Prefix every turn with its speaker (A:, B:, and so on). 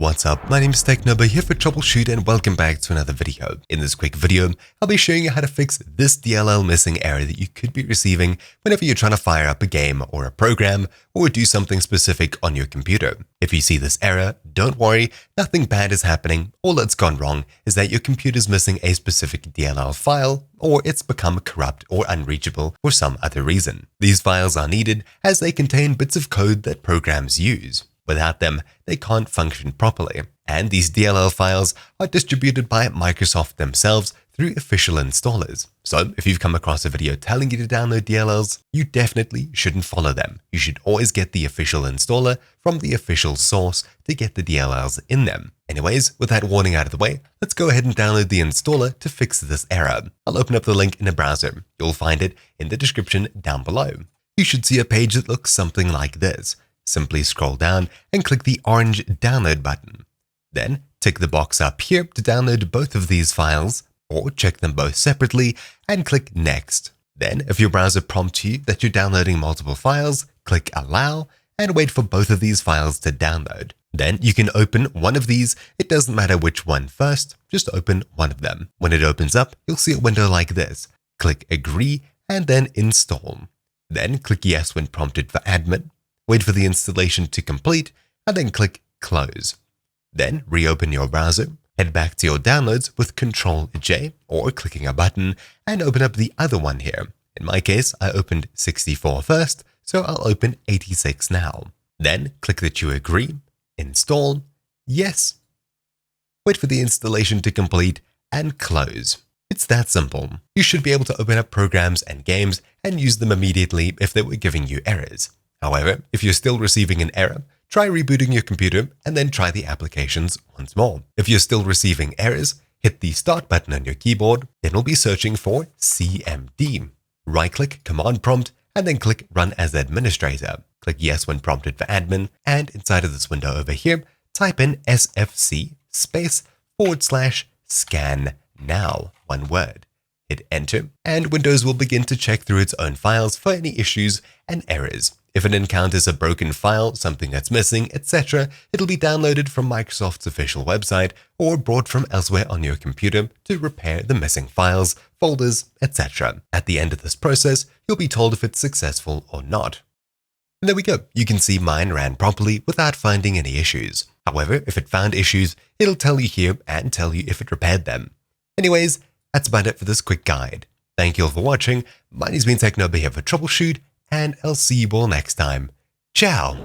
A: What's up, my name is TechNobo here for Troubleshoot and welcome back to another video. In this quick video, I'll be showing you how to fix this DLL missing error that you could be receiving whenever you're trying to fire up a game or a program or do something specific on your computer. If you see this error, don't worry, nothing bad is happening. All that's gone wrong is that your computer's missing a specific DLL file or it's become corrupt or unreachable for some other reason. These files are needed as they contain bits of code that programs use. Without them, they can't function properly. And these DLL files are distributed by Microsoft themselves through official installers. So if you've come across a video telling you to download DLLs, you definitely shouldn't follow them. You should always get the official installer from the official source to get the DLLs in them. Anyways, with that warning out of the way, let's go ahead and download the installer to fix this error. I'll open up the link in a browser. You'll find it in the description down below. You should see a page that looks something like this. Simply scroll down and click the orange download button. Then tick the box up here to download both of these files, or check them both separately and click next. Then if your browser prompts you that you're downloading multiple files, click allow and wait for both of these files to download. Then you can open one of these. It doesn't matter which one first, just open one of them. When it opens up, you'll see a window like this. Click agree and then install. Then click yes when prompted for admin. Wait for the installation to complete, and then click Close. Then reopen your browser, head back to your downloads with Ctrl-J or clicking a button, and open up the other one here. In my case, I opened 64 first, so I'll open 86 now. Then click that you agree, install, yes. Wait for the installation to complete, and close. It's that simple. You should be able to open up programs and games and use them immediately if they were giving you errors. However, if you're still receiving an error, try rebooting your computer and then try the applications once more. If you're still receiving errors, hit the Start button on your keyboard, then we'll be searching for CMD. Right-click Command Prompt and then click Run as Administrator. Click Yes when prompted for admin, and inside of this window over here, type in SFC /scan now, one word. Hit Enter, and Windows will begin to check through its own files for any issues and errors. If it encounters a broken file, something that's missing, etc., it'll be downloaded from Microsoft's official website or brought from elsewhere on your computer to repair the missing files, folders, etc. At the end of this process, you'll be told if it's successful or not. And there we go. You can see mine ran properly without finding any issues. However, if it found issues, it'll tell you here and tell you if it repaired them. Anyways, that's about it for this quick guide. Thank you all for watching. My name's been TechNobo here for Troubleshoot, and I'll see you all next time. Ciao!